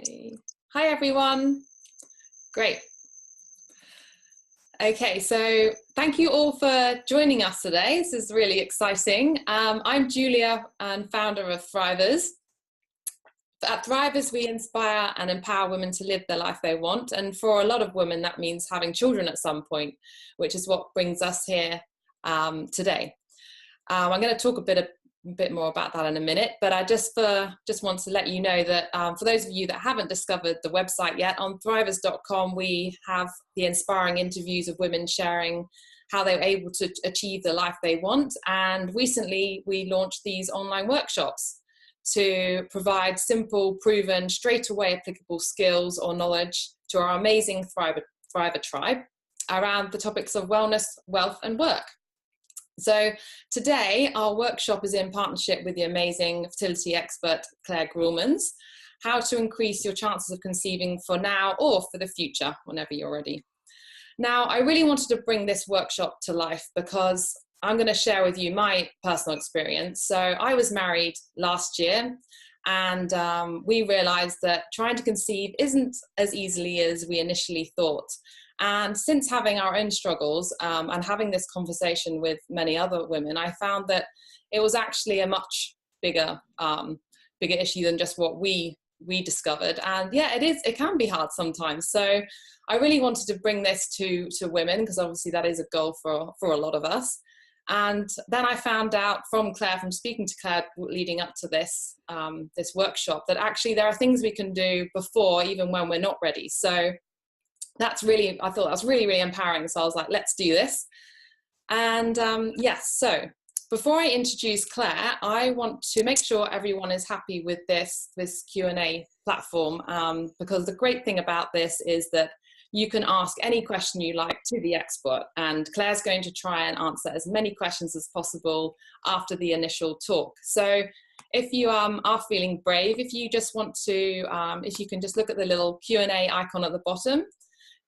Hey. Hi everyone. Great. Okay, so thank you all for joining us today. This is really exciting. I'm Julia and founder of Thrivhers. At Thrivhers, we inspire and empower women to live the life they want. And for a lot of women, that means having children at some point, which is what brings us here today. I'm going to talk a bit more about that in a minute, but I just want to let you know that for those of you that haven't discovered the website yet, on thrivhers.com we have the inspiring interviews of women sharing how they were able to achieve the life they want. And recently we launched these online workshops to provide simple, proven, straight away applicable skills or knowledge to our amazing Thriver tribe around the topics of wellness, wealth and work. So today our workshop is in partnership with the amazing fertility expert Claire Grullemans, how to increase your chances of conceiving for now or for the future, whenever you're ready. Now, I really wanted to bring this workshop to life because I'm going to share with you my personal experience. So I was married last year and we realized that trying to conceive isn't as easily as we initially thought. And since having our own struggles and having this conversation with many other women, I found that it was actually a much bigger issue than just what we discovered. And yeah, it can be hard sometimes. So I really wanted to bring this to women, because obviously that is a goal for a lot of us. And then I found out from Claire, from speaking to Claire leading up to this this workshop, that actually there are things we can do before, even when we're not ready. So I thought that was really, really empowering. So I was like, let's do this. And yes, so before I introduce Claire, I want to make sure everyone is happy with this Q&A platform, because the great thing about this is that you can ask any question you like to the expert, and Claire's going to try and answer as many questions as possible after the initial talk. So if you are feeling brave, if you just want to, if you can just look at the little Q&A icon at the bottom,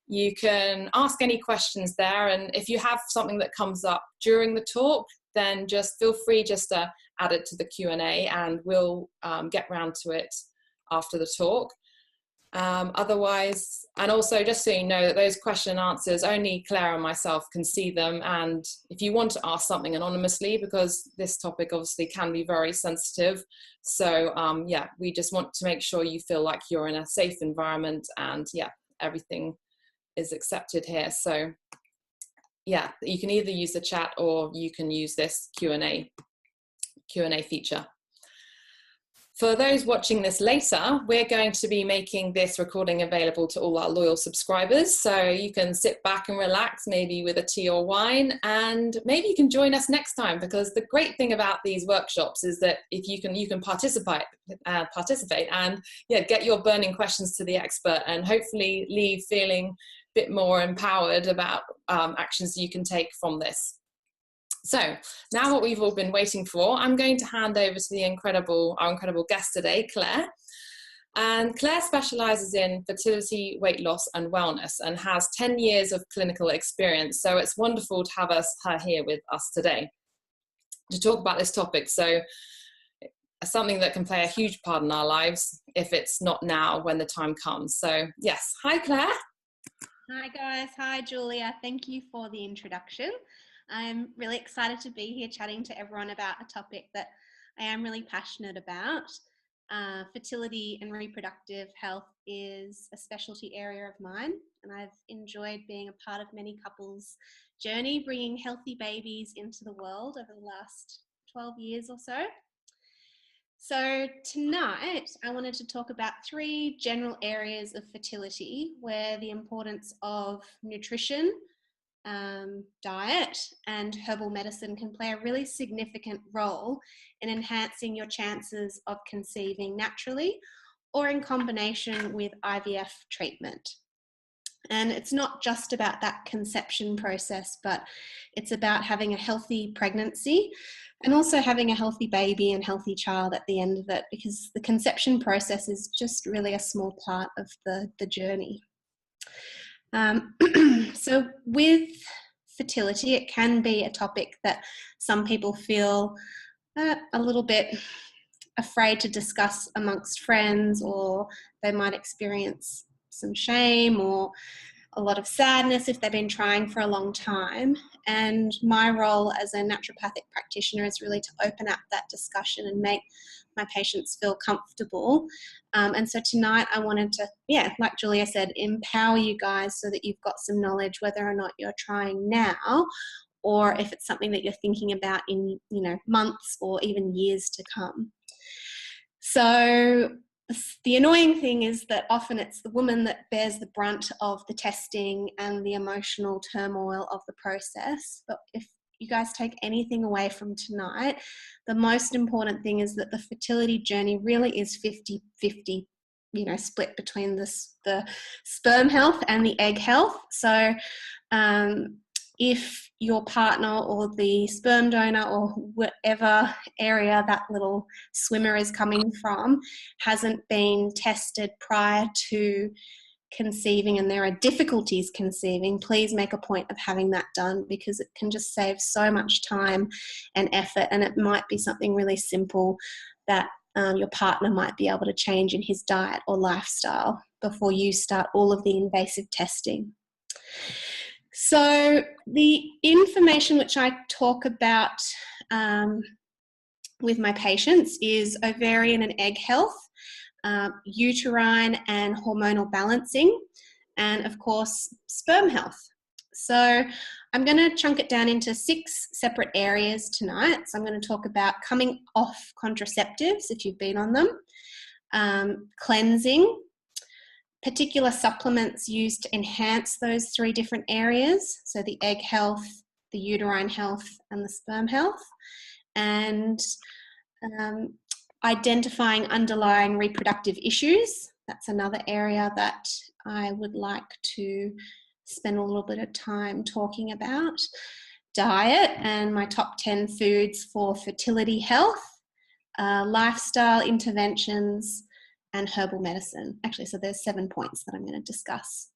you can ask any questions there. And if you have something that comes up during the talk, then just feel free just to add it to the Q&A and we'll get round to it after the talk. Otherwise, and also just so you know that those question and answers, only Claire and myself can see them. And if you want to ask something anonymously, because this topic obviously can be very sensitive. So yeah, we just want to make sure you feel like you're in a safe environment, and yeah, everything is accepted here. So yeah, you can either use the chat or you can use this Q&A feature. For those watching this later, we're going to be making this recording available to all our loyal subscribers. So you can sit back and relax, maybe with a tea or wine, and maybe you can join us next time, because the great thing about these workshops is that if you can participate and yeah, get your burning questions to the expert and hopefully leave feeling a bit more empowered about actions you can take from this. So now what we've all been waiting for, I'm going to hand over to our incredible guest today, Claire. And Claire specializes in fertility, weight loss and wellness, and has 10 years of clinical experience. So it's wonderful to have her here with us today to talk about this topic. So something that can play a huge part in our lives if it's not now, when the time comes. So yes, hi Claire. Hi guys, hi Julia. Thank you for the introduction. I'm really excited to be here chatting to everyone about a topic that I am really passionate about. Fertility and reproductive health is a specialty area of mine, and I've enjoyed being a part of many couples' journey, bringing healthy babies into the world over the last 12 years or so. So tonight I wanted to talk about 3 general areas of fertility where the importance of nutrition, diet and herbal medicine can play a really significant role in enhancing your chances of conceiving naturally or in combination with IVF treatment. And it's not just about that conception process, but it's about having a healthy pregnancy and also having a healthy baby and healthy child at the end of it, because the conception process is just really a small part of the journey. So with fertility, it can be a topic that some people feel a little bit afraid to discuss amongst friends, or they might experience some shame or a lot of sadness if they've been trying for a long time. And my role as a naturopathic practitioner is really to open up that discussion and make my patients feel comfortable. And so tonight I wanted to, like Julia said, empower you guys so that you've got some knowledge whether or not you're trying now, or if it's something that you're thinking about in, months or even years to come. So the annoying thing is that often it's the woman that bears the brunt of the testing and the emotional turmoil of the process. But if you guys take anything away from tonight, the most important thing is that the fertility journey really is 50-50, split between the sperm health and the egg health. So if your partner or the sperm donor or whatever area that little swimmer is coming from hasn't been tested prior to conceiving and there are difficulties conceiving, please make a point of having that done, because it can just save so much time and effort, and it might be something really simple that your partner might be able to change in his diet or lifestyle before you start all of the invasive testing. So the information which I talk about with my patients is ovarian and egg health, uterine and hormonal balancing, and of course sperm health. So I'm going to chunk it down into 6 separate areas tonight. So I'm going to talk about coming off contraceptives if you've been on them, cleansing, particular supplements used to enhance those 3 different areas, so the egg health, the uterine health, and the sperm health, and identifying underlying reproductive issues. That's another area that I would like to spend a little bit of time talking about. Diet and my top 10 foods for fertility health, lifestyle interventions, and herbal medicine. Actually, so there's 7 points that I'm going to discuss.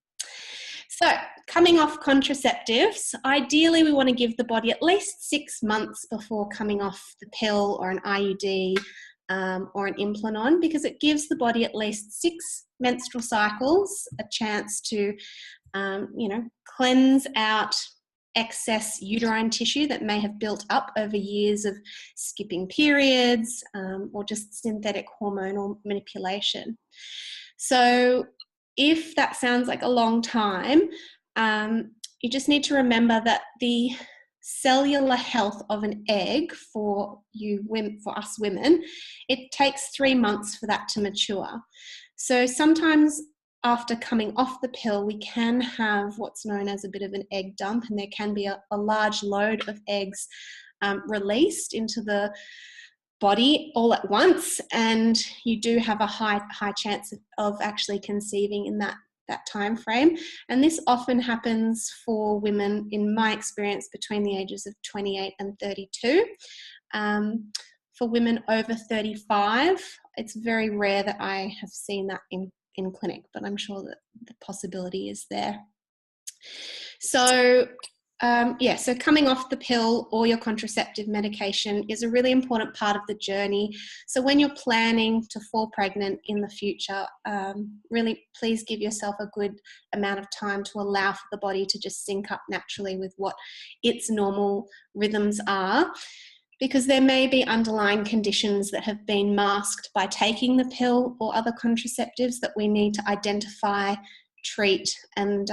So coming off contraceptives, ideally we want to give the body at least 6 months before coming off the pill or an IUD or an implant, because it gives the body at least 6 menstrual cycles, a chance to, cleanse out excess uterine tissue that may have built up over years of skipping periods or just synthetic hormonal manipulation. So if that sounds like a long time, you just need to remember that the cellular health of an egg for us women, it takes 3 months for that to mature. So sometimes after coming off the pill, we can have what's known as a bit of an egg dump, and there can be a large load of eggs released into the body all at once, and you do have a high chance of actually conceiving in that time frame. And this often happens for women, in my experience, between the ages of 28 and 32. For women over 35, it's very rare that I have seen that in clinic, but I'm sure that the possibility is there. So so coming off the pill or your contraceptive medication is a really important part of the journey. So when you're planning to fall pregnant in the future, really please give yourself a good amount of time to allow for the body to just sync up naturally with what its normal rhythms are, because there may be underlying conditions that have been masked by taking the pill or other contraceptives that we need to identify, treat, and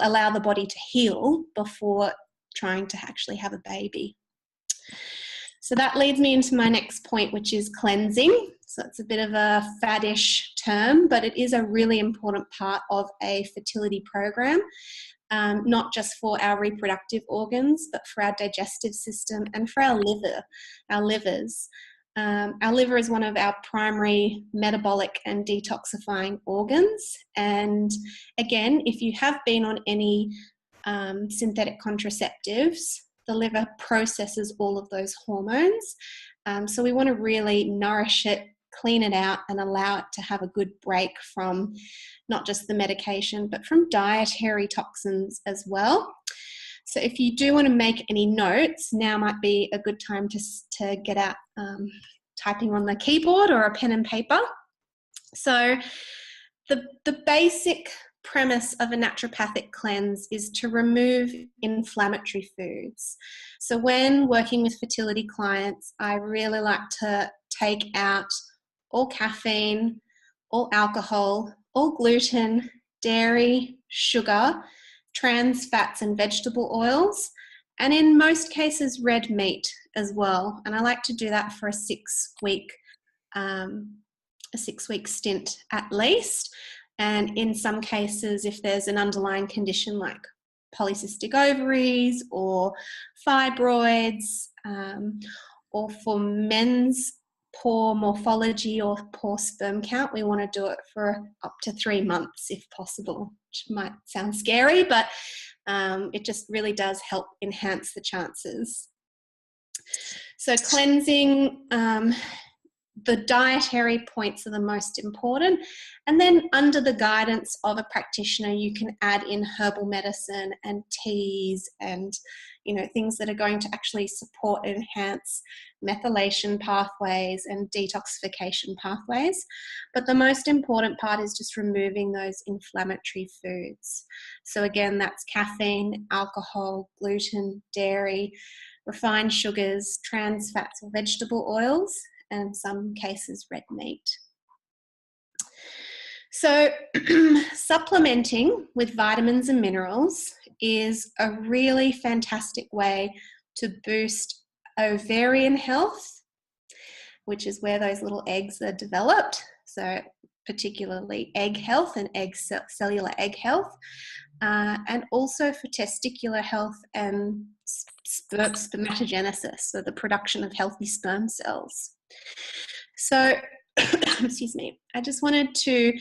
allow the body to heal before trying to actually have a baby. So that leads me into my next point, which is cleansing. So it's a bit of a faddish term, but it is a really important part of a fertility program, not just for our reproductive organs, but for our digestive system and for our livers. Our liver is one of our primary metabolic and detoxifying organs. And again, if you have been on any synthetic contraceptives, the liver processes all of those hormones. So we want to really nourish it, clean it out, and allow it to have a good break from not just the medication, but from dietary toxins as well. So if you do want to make any notes, now might be a good time to get out typing on the keyboard or a pen and paper. So the basic premise of a naturopathic cleanse is to remove inflammatory foods. So when working with fertility clients, I really like to take out all caffeine, all alcohol, all gluten, dairy, sugar, trans fats and vegetable oils, and in most cases red meat as well. And I like to do that for a 6-week stint at least. And in some cases, if there's an underlying condition like polycystic ovaries or fibroids, or for men's poor morphology or poor sperm count, we want to do it for up to 3 months if possible, which might sound scary, but it just really does help enhance the chances. So cleansing, the dietary points are the most important, and then under the guidance of a practitioner you can add in herbal medicine and teas and things that are going to actually support and enhance methylation pathways and detoxification pathways. But the most important part is just removing those inflammatory foods. So again, that's caffeine, alcohol, gluten, dairy, refined sugars, trans fats or vegetable oils, and in some cases red meat. So supplementing with vitamins and minerals is a really fantastic way to boost ovarian health, which is where those little eggs are developed. So particularly egg health and cellular egg health, and also for testicular health and spermatogenesis, so the production of healthy sperm cells. So, excuse me, I just wanted to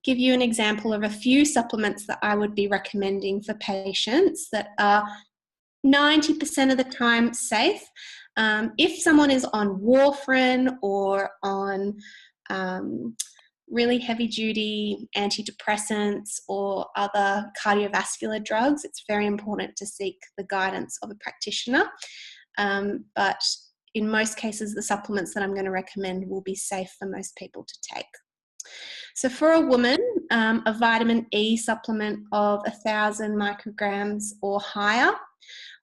give you an example of a few supplements that I would be recommending for patients that are 90% of the time safe. If someone is on warfarin or on really heavy-duty antidepressants or other cardiovascular drugs, it's very important to seek the guidance of a practitioner. But in most cases, the supplements that I'm going to recommend will be safe for most people to take. So for a woman, a vitamin E supplement of 1,000 micrograms or higher,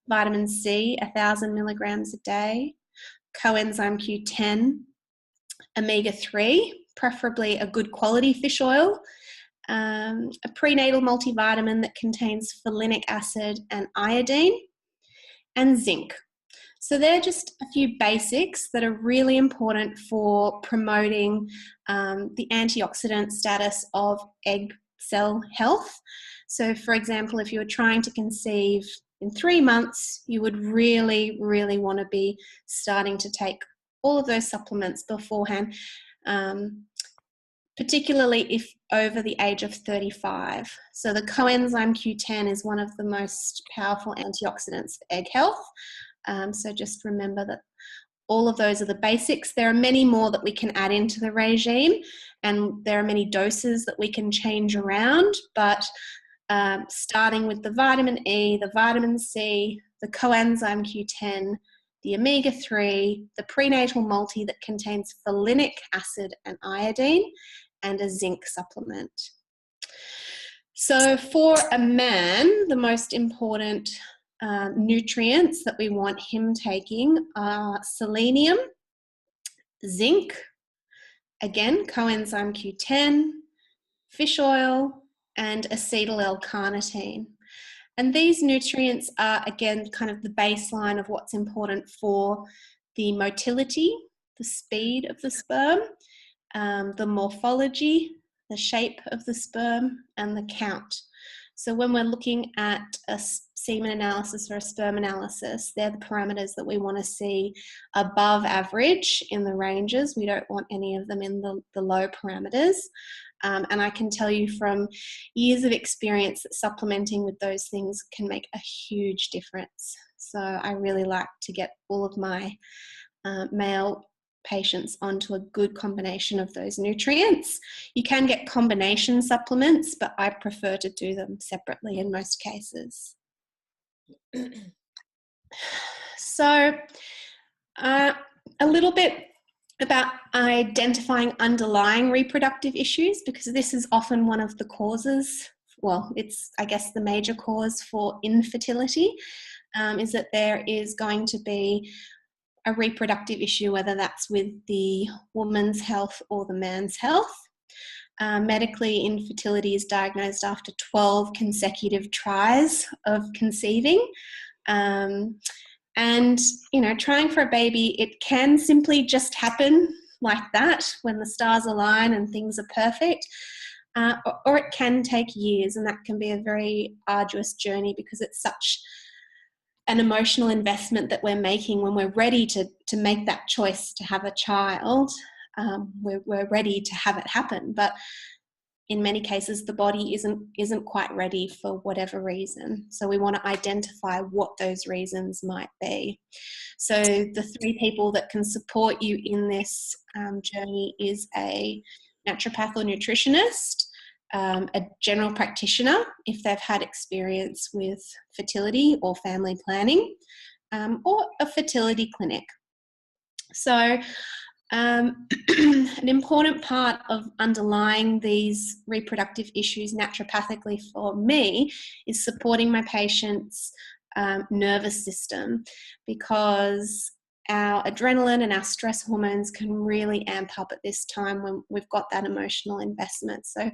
vitamin C, 1,000 milligrams a day, coenzyme Q10, omega-3, preferably a good quality fish oil, a prenatal multivitamin that contains folinic acid and iodine, and zinc. So they're just a few basics that are really important for promoting the antioxidant status of egg cell health. So for example, if you were trying to conceive in 3 months, you would really, really want to be starting to take all of those supplements beforehand, particularly if over the age of 35. So the coenzyme Q10 is one of the most powerful antioxidants for egg health. So just remember that all of those are the basics. There are many more that we can add into the regime, and there are many doses that we can change around, but starting with the vitamin E, the vitamin C, the coenzyme Q10, the omega-3, the prenatal multi that contains folinic acid and iodine, and a zinc supplement. So for a man, the most important nutrients that we want him taking are selenium, zinc, again coenzyme Q10, fish oil, and acetyl L-carnitine. And these nutrients are again kind of the baseline of what's important for the motility, the speed of the sperm, the morphology, the shape of the sperm, and the count. So when we're looking at a semen analysis or a sperm analysis, they're the parameters that we want to see above average in the ranges. We don't want any of them in the low parameters. And I can tell you from years of experience that supplementing with those things can make a huge difference. So I really like to get all of my male patients onto a good combination of those nutrients. You can get combination supplements, but I prefer to do them separately in most cases. So a little bit about identifying underlying reproductive issues, because this is often one of the causes, well, it's, I guess, the major cause for infertility, is that there is going to be a reproductive issue, whether that's with the woman's health or the man's health. Medically, infertility is diagnosed after 12 consecutive tries of conceiving. And, you know, trying for a baby, it can simply just happen like that when the stars align and things are perfect, or it can take years, and that can be a very arduous journey because it's such an emotional investment that we're making when we're ready to make that choice to have a child. We're ready to have it happen, but in many cases the body isn't quite ready for whatever reason. So we want to identify what those reasons might be. So the 3 people that can support you in this journey is a naturopath or nutritionist, a general practitioner if they've had experience with fertility or family planning, or a fertility clinic. So an important part of underlying these reproductive issues naturopathically for me is supporting my patient's nervous system, because our adrenaline and our stress hormones can really amp up at this time when we've got that emotional investment. So a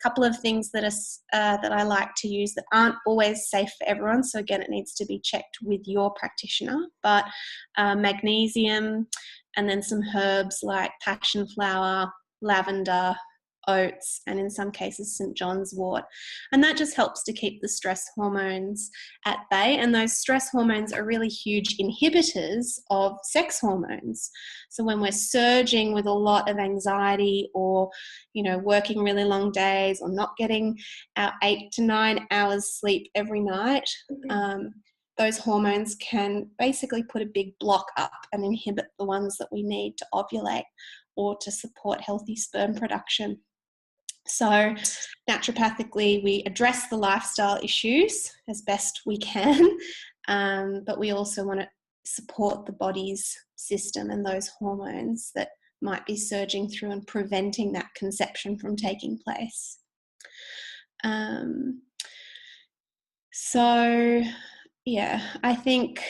couple of things that I like to use that aren't always safe for everyone. So again, it needs to be checked with your practitioner, but magnesium, and then some herbs like passion flower, lavender, oats, and in some cases St. John's wort. And that just helps to keep the stress hormones at bay. And those stress hormones are really huge inhibitors of sex hormones. So when we're surging with a lot of anxiety, or, you know, working really long days, or not getting our 8 to 9 hours sleep every night, those hormones can basically put a big block up and inhibit the ones that we need to ovulate or to support healthy sperm production. So naturopathically, we address the lifestyle issues as best we can, but we also want to support the body's system and those hormones that might be surging through and preventing that conception from taking place. So yeah, I think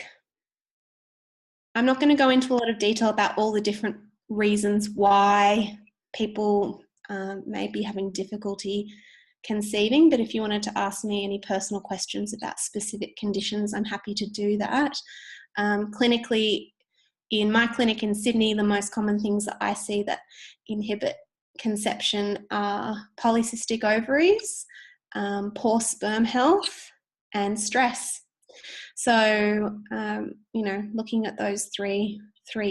I'm not going to go into a lot of detail about all the different reasons why people may be having difficulty conceiving, but if you wanted to ask me any personal questions about specific conditions, I'm happy to do that. Clinically, in my clinic in Sydney, the most common things that I see that inhibit conception are polycystic ovaries, poor sperm health, and stress. So, you know, looking at those three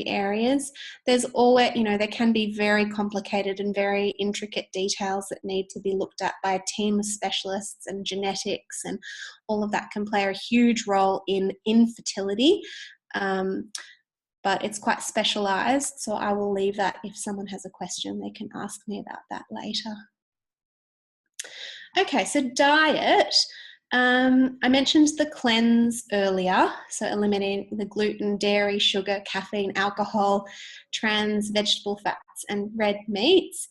areas, there's always, you know, there can be very complicated and very intricate details that need to be looked at by a team of specialists, and genetics and all of that can play a huge role in infertility. But it's quite specialized, so I will leave that. If someone has a question, they can ask me about that later. Okay, so diet. I mentioned the cleanse earlier, so eliminating the gluten, dairy, sugar, caffeine, alcohol, trans vegetable fats, and red meats.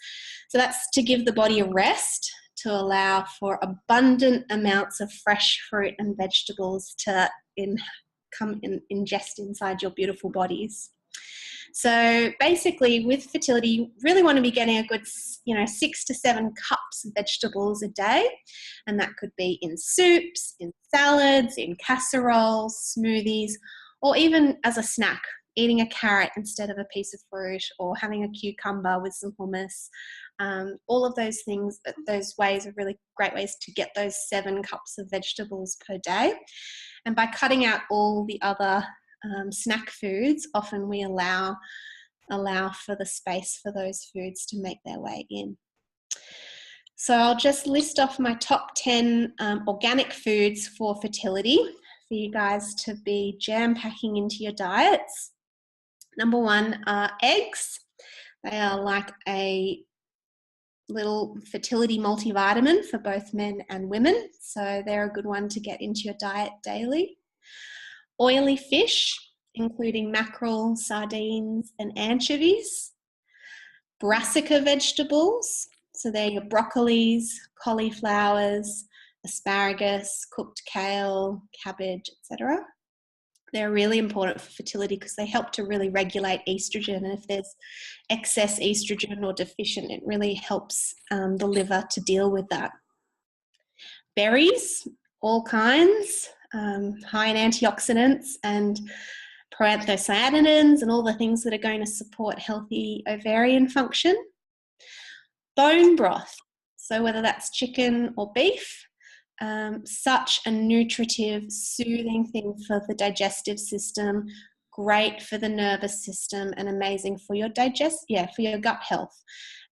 So that's to give the body a rest, to allow for abundant amounts of fresh fruit and vegetables to ingest inside your beautiful bodies. So basically, with fertility, you really want to be getting a good, 6 to 7 cups of vegetables a day. And that could be in soups, in salads, in casseroles, smoothies, or even as a snack, eating a carrot instead of a piece of fruit, or having a cucumber with some hummus. All of those things, those ways are really great ways to get those 7 cups of vegetables per day. And by cutting out all the other snack foods, often we allow for the space for those foods to make their way in. So I'll just list off my top 10 organic foods for fertility for you guys to be jam-packing into your diets. Number 1 are eggs. They are like a little fertility multivitamin for both men and women, so they're a good one to get into your diet daily. Oily fish including mackerel, sardines, and anchovies. Brassica vegetables, so they're your broccolis, cauliflowers, asparagus, cooked kale, cabbage, etc. They're really important for fertility because they help to really regulate estrogen, and if there's excess estrogen or deficient, it really helps the liver to deal with that. Berries, all kinds, high in antioxidants and proanthocyanidins and all the things that are going to support healthy ovarian function. Bone broth, so whether that's chicken or beef, such a nutritive, soothing thing for the digestive system, great for the nervous system, and amazing for your for your gut health.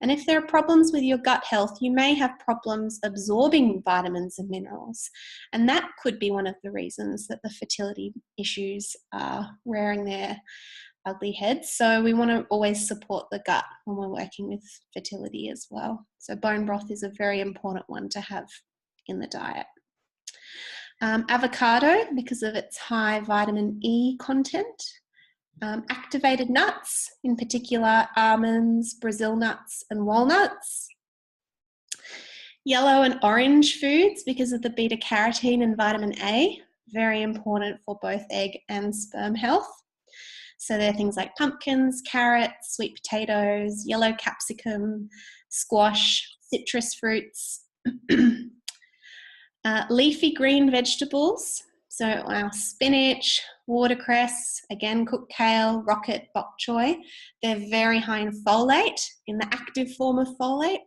And if there are problems with your gut health, you may have problems absorbing vitamins and minerals. And that could be one of the reasons that the fertility issues are rearing their ugly heads. So we want to always support the gut when we're working with fertility as well. So bone broth is a very important one to have in the diet. Avocado, because of its high vitamin E content. Activated nuts, in particular almonds, Brazil nuts and walnuts. Yellow and orange foods because of the beta carotene and vitamin A, very important for both egg and sperm health. So there are things like pumpkins, carrots, sweet potatoes, yellow capsicum, squash, citrus fruits. Leafy green vegetables, so our spinach, watercress, again cooked kale, rocket, bok choy. They're very high in folate, in the active form of folate.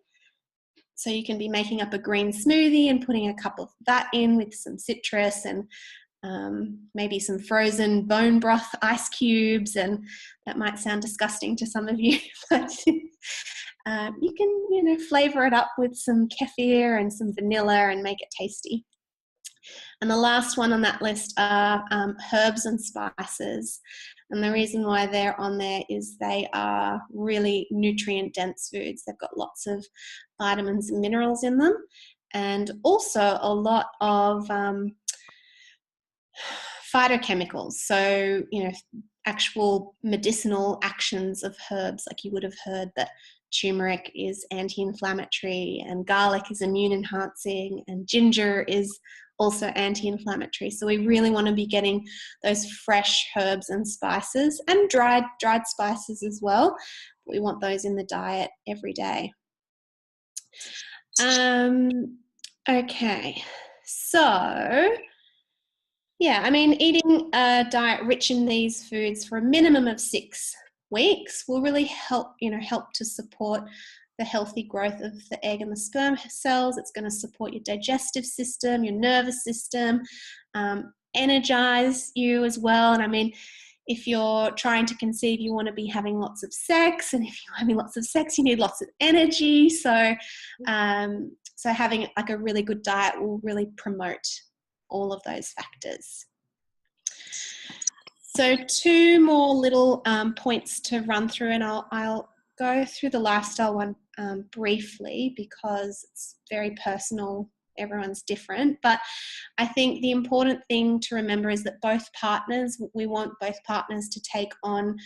So you can be making up a green smoothie and putting a cup of that in with some citrus and maybe some frozen bone broth ice cubes, and that might sound disgusting to some of you, but you can, flavor it up with some kefir and some vanilla and make it tasty. And the last one on that list are herbs and spices. And the reason why they're on there is they are really nutrient-dense foods. They've got lots of vitamins and minerals in them, and also a lot of phytochemicals. So, actual medicinal actions of herbs, like you would have heard that turmeric is anti-inflammatory and garlic is immune enhancing and ginger is also anti-inflammatory. So we really want to be getting those fresh herbs and spices, and dried spices as well. We want those in the diet every day. Okay, so eating a diet rich in these foods for a minimum of 6 weeks will really help to support the healthy growth of the egg and the sperm cells. It's going to support your digestive system, your nervous system, energize you as well. And if you're trying to conceive, you want to be having lots of sex, and if you're having lots of sex, you need lots of energy. So having like a really good diet will really promote all of those factors. So 2 more little points to run through, and I'll go through the lifestyle one briefly because it's very personal. Everyone's different, but I think the important thing to remember is that we want both partners to take on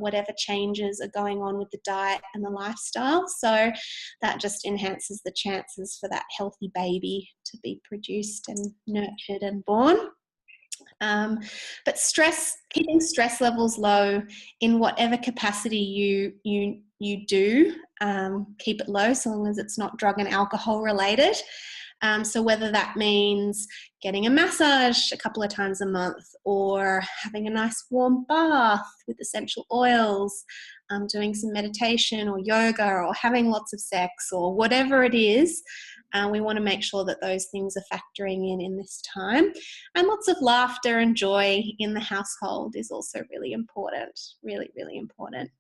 whatever changes are going on with the diet and the lifestyle. So that just enhances the chances for that healthy baby to be produced and nurtured and born. But keeping stress levels low in whatever capacity you do, keep it low so long as it's not drug and alcohol related. So whether that means getting a massage a couple of times a month, or having a nice warm bath with essential oils, doing some meditation or yoga, or having lots of sex, or whatever it is, we want to make sure that those things are factoring in this time. And lots of laughter and joy in the household is also really important, really, really important.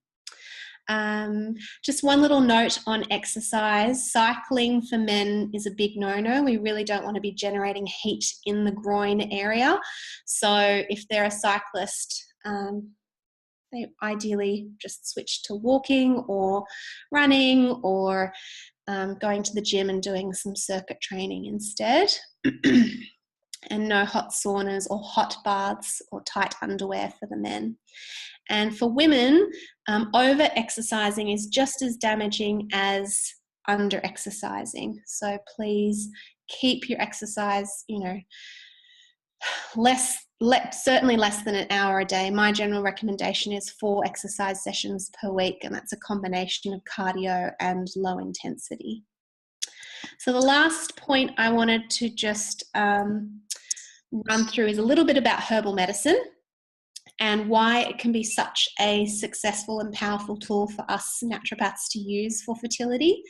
Just one little note on exercise. Cycling for men is a big no-no. We really don't want to be generating heat in the groin area. So if they're a cyclist, they ideally just switch to walking or running, or going to the gym and doing some circuit training instead. and no hot saunas or hot baths or tight underwear for the men. And for women, over-exercising is just as damaging as under-exercising. So please keep your exercise, certainly less than an hour a day. My general recommendation is 4 exercise sessions per week, and that's a combination of cardio and low intensity. So the last point I wanted to just run through is a little bit about herbal medicine and why it can be such a successful and powerful tool for us naturopaths to use for fertility.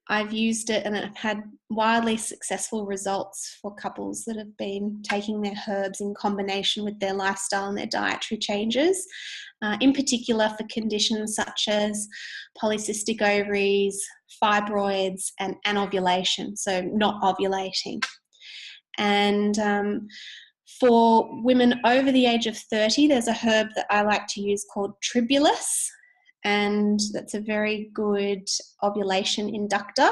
I've used it and I've had wildly successful results for couples that have been taking their herbs in combination with their lifestyle and their dietary changes, in particular for conditions such as polycystic ovaries, fibroids, and anovulation, so not ovulating. And for women over the age of 30, there's a herb that I like to use called Tribulus, and that's a very good ovulation inductor.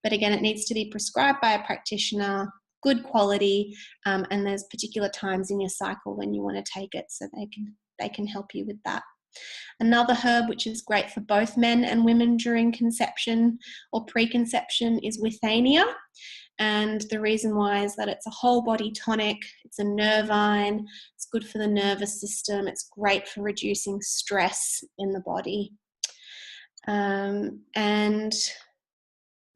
But again, it needs to be prescribed by a practitioner, good quality, and there's particular times in your cycle when you want to take it, so they can help you with that. Another herb which is great for both men and women during conception or preconception is Withania. And the reason why is that it's a whole body tonic, it's a nervine, it's good for the nervous system, it's great for reducing stress in the body. And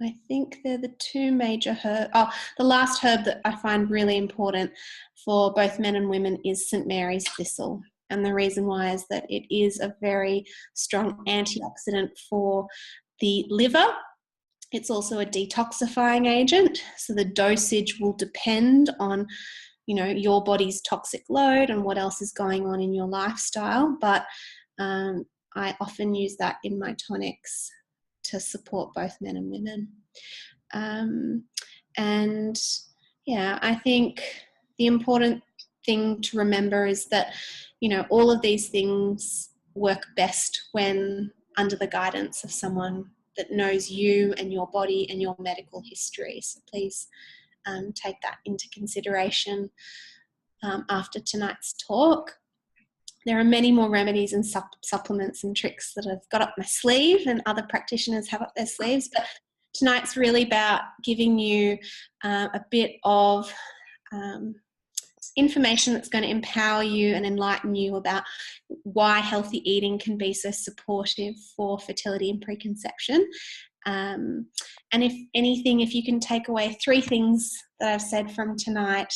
I think they're the 2 major herbs. Oh, the last herb that I find really important for both men and women is St. Mary's thistle. And the reason why is that it is a very strong antioxidant for the liver. It's also a detoxifying agent, so the dosage will depend on, your body's toxic load and what else is going on in your lifestyle. But I often use that in my tonics to support both men and women. I think the important thing to remember is that, all of these things work best when under the guidance of someone that knows you and your body and your medical history. So please take that into consideration after tonight's talk. There are many more remedies and supplements and tricks that I've got up my sleeve and other practitioners have up their sleeves, but tonight's really about giving you a bit of information that's going to empower you and enlighten you about why healthy eating can be so supportive for fertility and preconception. And if anything, if you can take away 3 things that I've said from tonight,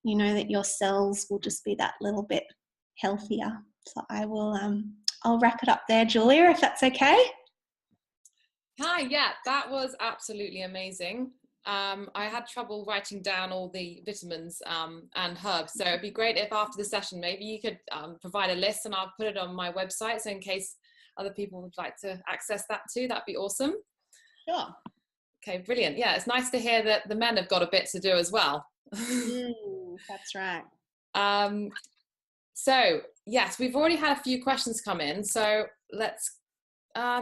you know that your cells will just be that little bit healthier. So I'll wrap it up there, Julia, if that's okay. Hi, yeah, that was absolutely amazing. I had trouble writing down all the vitamins and herbs, so it'd be great if after the session maybe you could provide a list and I'll put it on my website, so in case other people would like to access that too, that'd be awesome. Sure. Okay, brilliant. Yeah, it's nice to hear that the men have got a bit to do as well. That's right. So yes, we've already had a few questions come in, so let's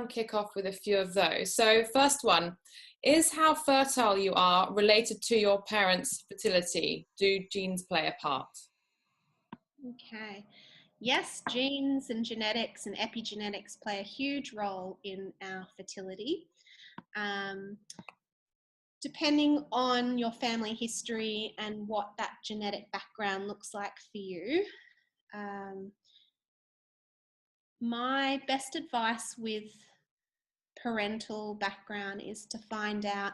kick off with a few of those. So first one, is how fertile you are related to your parents' fertility? Do genes play a part? Okay. Yes, genes and genetics and epigenetics play a huge role in our fertility. Depending on your family history and what that genetic background looks like for you, my best advice with parental background is to find out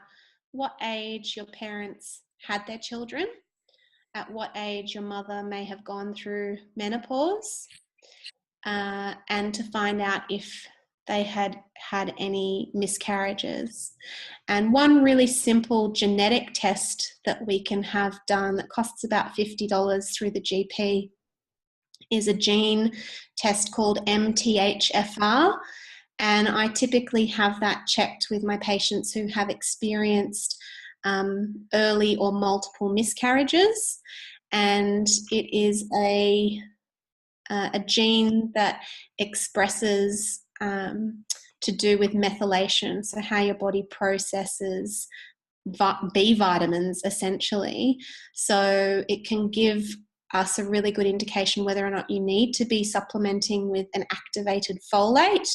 what age your parents had their children, at what age your mother may have gone through menopause, and to find out if they had had any miscarriages. And one really simple genetic test that we can have done that costs about $50 through the GP is a gene test called MTHFR. And I typically have that checked with my patients who have experienced early or multiple miscarriages. And it is a gene that expresses to do with methylation, so how your body processes B vitamins essentially. So it can give us a really good indication whether or not you need to be supplementing with an activated folate,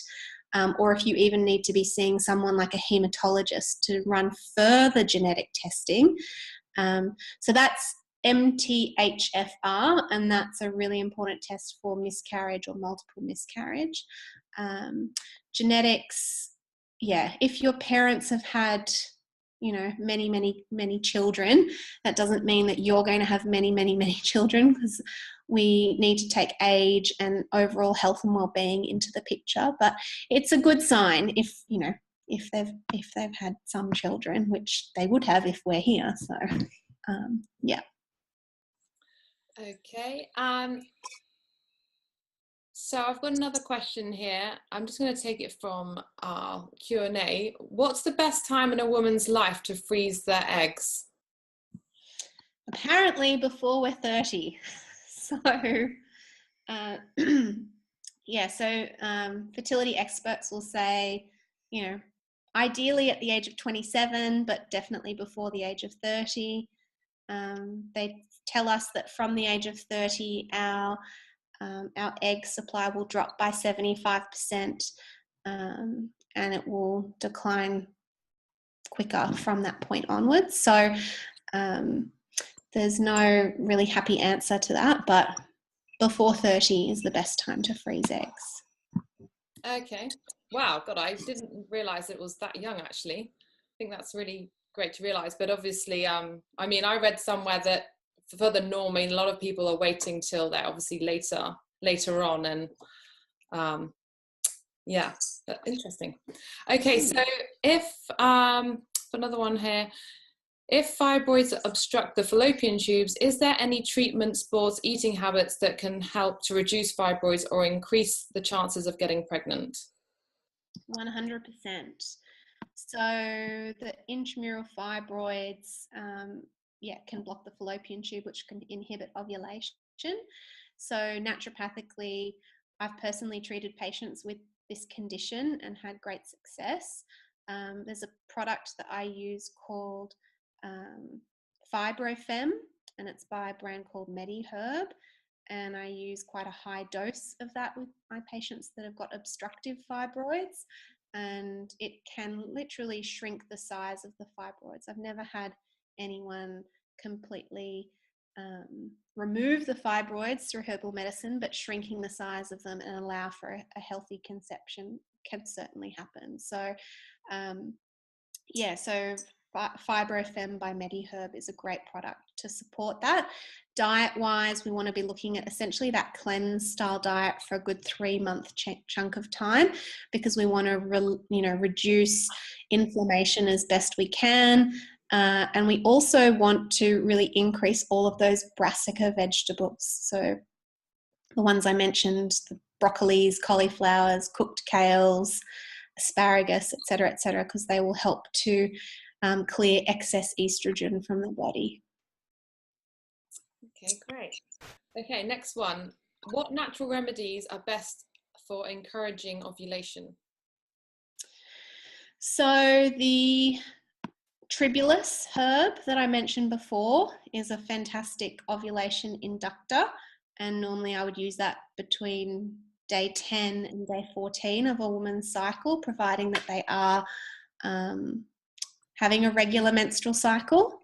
or if you even need to be seeing someone like a hematologist to run further genetic testing. So that's MTHFR, and that's a really important test for miscarriage or multiple miscarriage. Genetics, if your parents have had, many children, that doesn't mean that you're going to have many children, because we need to take age and overall health and well-being into the picture. But it's a good sign if they've had some children, which they would have if we're here. So Okay. So I've got another question here. I'm just going to take it from our Q&A. What's the best time in a woman's life to freeze their eggs? Apparently before we're 30. So, fertility experts will say, ideally at the age of 27, but definitely before the age of 30. They tell us that from the age of 30, our egg supply will drop by 75%, and it will decline quicker from that point onwards. So there's no really happy answer to that, but before 30 is the best time to freeze eggs. Okay. Wow, God, I didn't realise it was that young, actually. I think that's really great to realise. But obviously, I read somewhere that for the norm, a lot of people are waiting till they're obviously later on, and but interesting. Okay, so if another one here, if fibroids obstruct the fallopian tubes, is there any treatment, sports, eating habits that can help to reduce fibroids or increase the chances of getting pregnant? 100%. So the intramural fibroids can block the fallopian tube, which can inhibit ovulation. So naturopathically, I've personally treated patients with this condition and had great success. There's a product that I use called Fibrofem, and it's by a brand called MediHerb, and I use quite a high dose of that with my patients that have got obstructive fibroids, and it can literally shrink the size of the fibroids. I've never had anyone completely remove the fibroids through herbal medicine, but shrinking the size of them and allow for a healthy conception can certainly happen. So Fibrofem by MediHerb is a great product to support that. Diet-wise, we want to be looking at essentially that cleanse style diet for a good 3-month chunk of time, because we want to reduce inflammation as best we can. And we also want to really increase all of those brassica vegetables. So the ones I mentioned, the broccolis, cauliflowers, cooked kales, asparagus, etc., because they will help to clear excess estrogen from the body. Okay, great. Okay, next one. What natural remedies are best for encouraging ovulation? So the Tribulus herb that I mentioned before is a fantastic ovulation inductor, and normally I would use that between day 10 and day 14 of a woman's cycle, providing that they are having a regular menstrual cycle.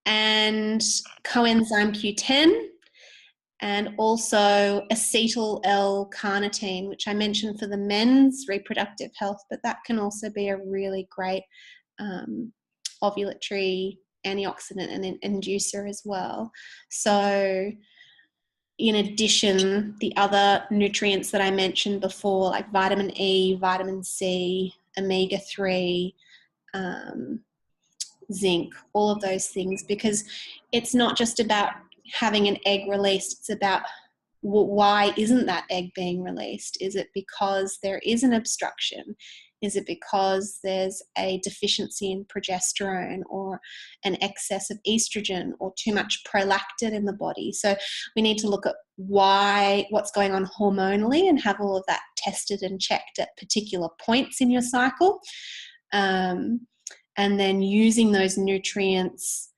And coenzyme Q10, and also acetyl L-carnitine, which I mentioned for the men's reproductive health, but that can also be a really great ovulatory antioxidant and inducer as well. So in addition, the other nutrients that I mentioned before, like vitamin E, vitamin C, omega-3, zinc, all of those things, because it's not just about having an egg released, it's about why isn't that egg being released? Is it because there is an obstruction? Is it because there's a deficiency in progesterone or an excess of estrogen or too much prolactin in the body? So we need to look at what's going on hormonally and have all of that tested and checked at particular points in your cycle. and then using those nutrients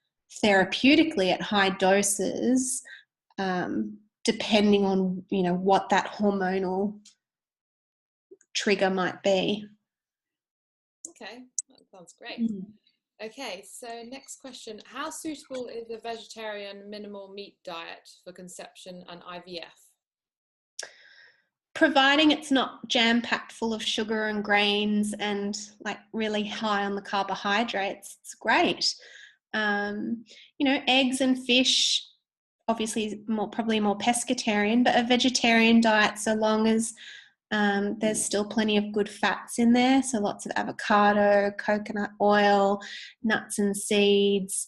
therapeutically at high doses, depending on, what that hormonal trigger might be. Okay, that sounds great. Okay, so next question. How suitable is a vegetarian minimal meat diet for conception and IVF? Providing it's not jam-packed full of sugar and grains and like really high on the carbohydrates, it's great. Eggs and fish, obviously probably more pescatarian, but a vegetarian diet, so long as there's still plenty of good fats in there, so lots of avocado, coconut oil, nuts and seeds,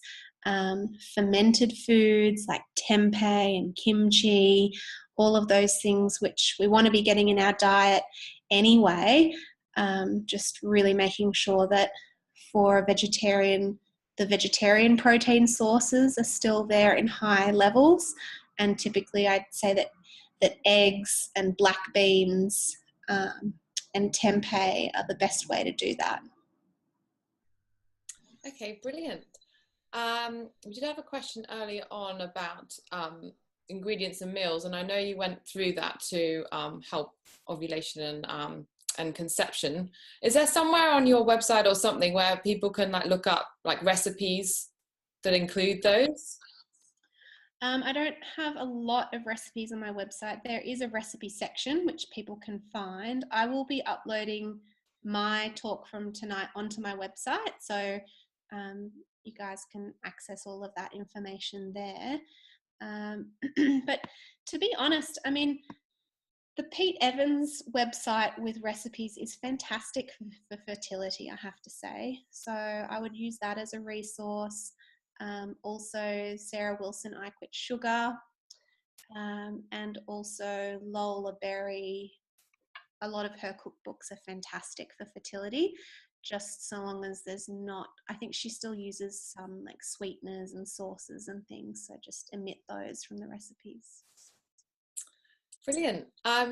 fermented foods like tempeh and kimchi, all of those things which we want to be getting in our diet anyway, just really making sure that for a vegetarian, the vegetarian protein sources are still there in high levels, and typically I'd say that eggs and black beans and tempeh are the best way to do that. Okay, brilliant. We did have a question earlier on about ingredients and meals, and I know you went through that to help ovulation and conception. Is there somewhere on your website or something where people can look up recipes that include those? I don't have a lot of recipes on my website. There is a recipe section which people can find. I will be uploading my talk from tonight onto my website, so you guys can access all of that information there. But to be honest, the Pete Evans website with recipes is fantastic for fertility, I have to say. So I would use that as a resource. Also Sarah Wilson, I Quit Sugar, and also Lola Berry. A lot of her cookbooks are fantastic for fertility, just so long as there's not, I think she still uses some sweeteners and sauces and things, so just omit those from the recipes. Brilliant.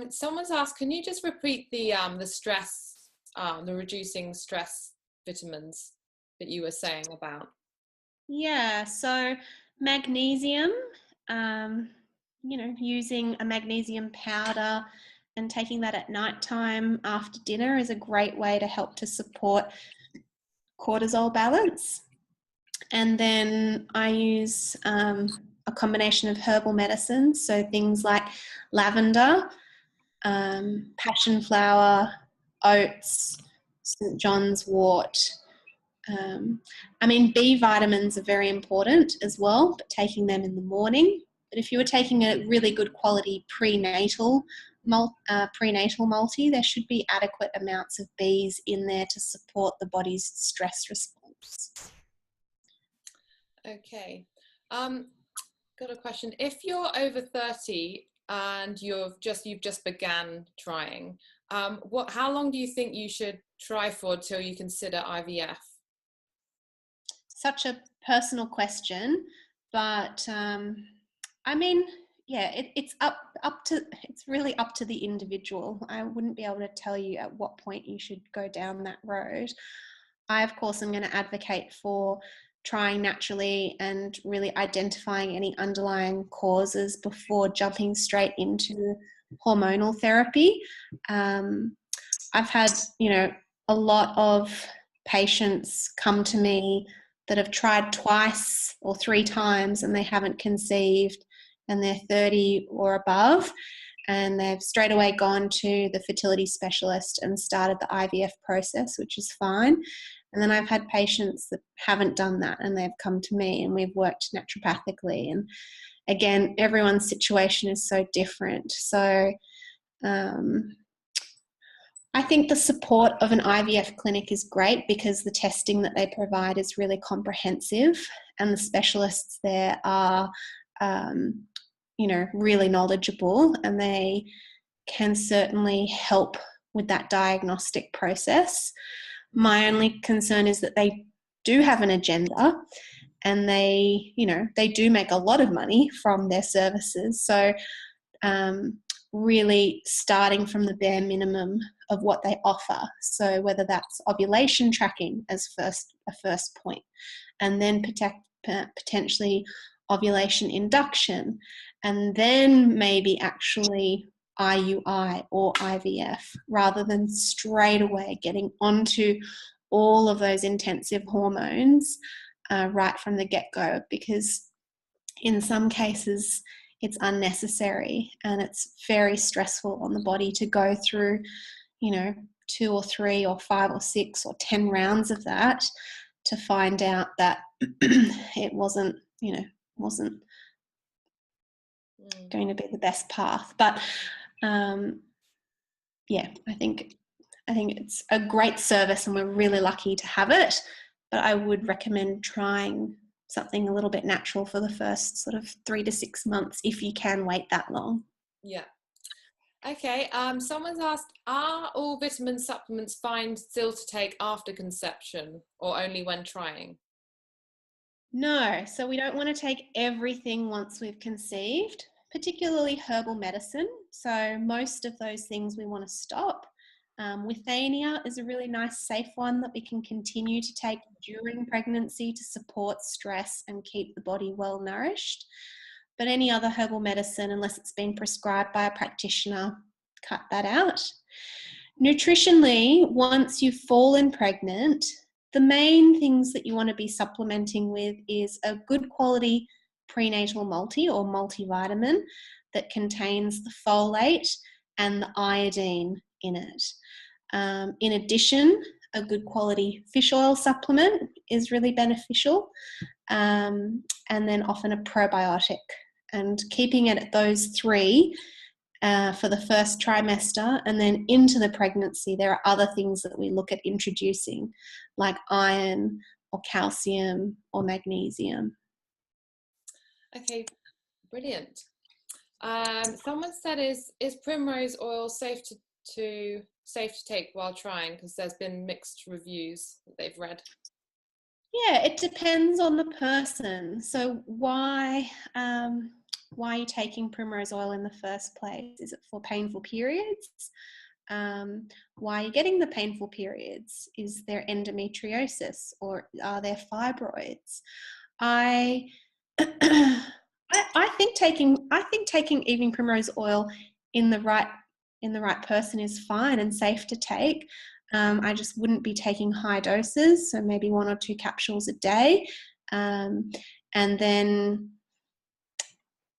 Someone's asked, can you just repeat the stress, the reducing stress vitamins that you were saying about? Yeah, so magnesium, using a magnesium powder and taking that at nighttime after dinner is a great way to help to support cortisol balance. And then I use a combination of herbal medicines, so things like lavender, passion flower, oats, St. John's wort. B vitamins are very important as well, but taking them in the morning. But if you were taking a really good quality prenatal multi, there should be adequate amounts of Bs in there to support the body's stress response. Okay. Got a question. If you're over 30 and you've just began trying, how long do you think you should try for till you consider IVF? Such a personal question, but it's really up to the individual. I wouldn't be able to tell you at what point you should go down that road. I, of course, am going to advocate for trying naturally and really identifying any underlying causes before jumping straight into hormonal therapy. I've had, a lot of patients come to me that have tried twice or 3 times and they haven't conceived, and they're 30 or above, and they've straight away gone to the fertility specialist and started the IVF process, which is fine. And then I've had patients that haven't done that and they've come to me and we've worked naturopathically. And again, everyone's situation is so different. So I think the support of an IVF clinic is great because the testing that they provide is really comprehensive, and the specialists there are, really knowledgeable, and they can certainly help with that diagnostic process. My only concern is that they do have an agenda, and they do make a lot of money from their services. So really starting from the bare minimum of what they offer. So whether that's ovulation tracking as a first point, and then potentially ovulation induction, and then maybe actually IUI or IVF, rather than straight away getting onto all of those intensive hormones right from the get-go, because in some cases it's unnecessary and it's very stressful on the body to go through, 2 or 3 or 5 or 6 or 10 rounds of that to find out that it wasn't going to be the best path. But I think it's a great service and we're really lucky to have it. But I would recommend trying something a little bit natural for the first sort of 3 to 6 months if you can wait that long. Yeah. Okay. Someone's asked, are all vitamin supplements fine still to take after conception or only when trying? No. So we don't want to take everything once we've conceived, particularly herbal medicine. So most of those things we want to stop. Withania is a really nice, safe one that we can continue to take during pregnancy to support stress and keep the body well nourished. But any other herbal medicine, unless it's been prescribed by a practitioner, cut that out. Nutritionally, once you've fallen pregnant, the main things that you want to be supplementing with is a good quality prenatal multi or multivitamin that contains the folate and the iodine in it. In addition, a good quality fish oil supplement is really beneficial, and then often a probiotic. And keeping it at those 3 for the first trimester, and then into the pregnancy, there are other things that we look at introducing, like iron or calcium or magnesium. Okay, brilliant. Someone said, is primrose oil safe to take while trying? Because there's been mixed reviews that they've read. Yeah, it depends on the person. So why are you taking primrose oil in the first place? Is it for painful periods? Why are you getting the painful periods? Is there endometriosis or are there fibroids? I think taking evening primrose oil in the right person is fine and safe to take. I just wouldn't be taking high doses, so maybe 1 or 2 capsules a day, and then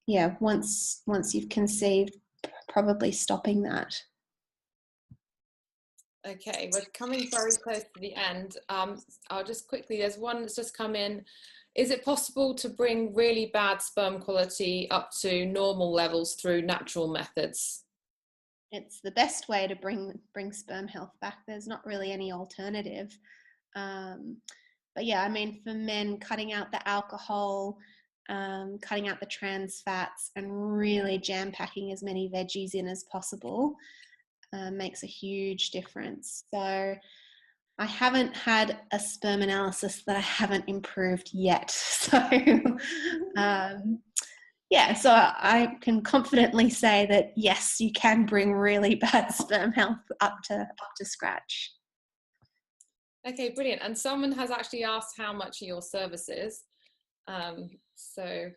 once you've conceived, probably stopping that. Okay, we're coming very close to the end. I'll just quickly, there's one that's just come in. Is it possible to bring really bad sperm quality up to normal levels through natural methods? It's the best way to bring sperm health back. There's not really any alternative. But yeah, I mean, for men, cutting out the alcohol, cutting out the trans fats, and really jam packing as many veggies in as possible makes a huge difference. So I haven't had a sperm analysis that I haven't improved yet. So so I can confidently say that yes, you can bring really bad sperm health up to scratch. Okay, brilliant. And someone has actually asked how much are your services. So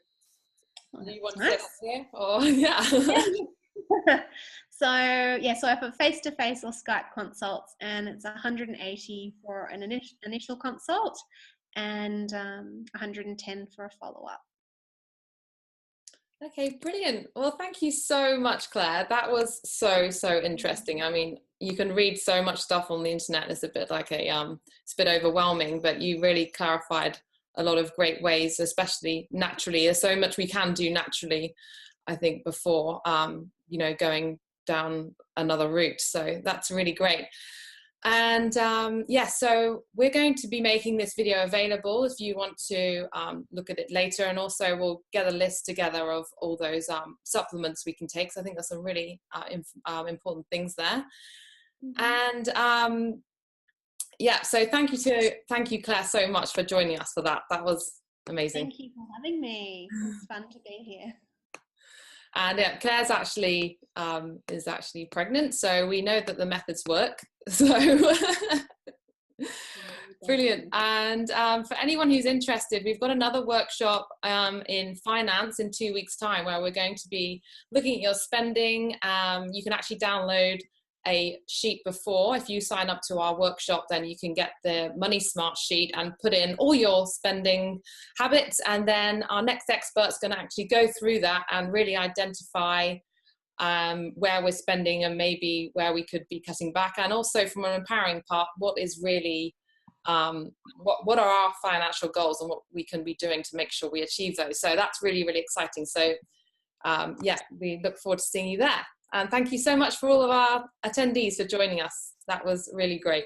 do you want to say that here? Or yeah. So I have face-to-face or Skype consults, and it's 180 for an initial consult and 110 for a follow-up. Okay, brilliant. Well, thank you so much, Claire. That was so interesting. I mean, you can read so much stuff on the internet. It's a bit like it's a bit overwhelming, but you really clarified a lot of great ways, especially naturally. There's so much we can do naturally, I think, before going down another route. So that's really great. And so we're going to be making this video available if you want to look at it later, and also we'll get a list together of all those supplements we can take. So I think there's some really important things there. Mm-hmm. And so thank you Claire so much for joining us for that. That was amazing. Thank you for having me. It's fun to be here. And yeah, Claire's actually is actually pregnant, so we know that the methods work. So brilliant. And for anyone who's interested, we've got another workshop in finance in 2 weeks' time, where we're going to be looking at your spending. You can actually download a sheet before. If you sign up to our workshop, then you can get the Money Smart sheet and put in all your spending habits. And then our next expert's going to actually go through that and really identify where we're spending and maybe where we could be cutting back. And also from an empowering part, what is really, what are our financial goals and what we can be doing to make sure we achieve those. So that's really, really exciting. So yeah, we look forward to seeing you there. And thank you so much for all of our attendees for joining us. That was really great.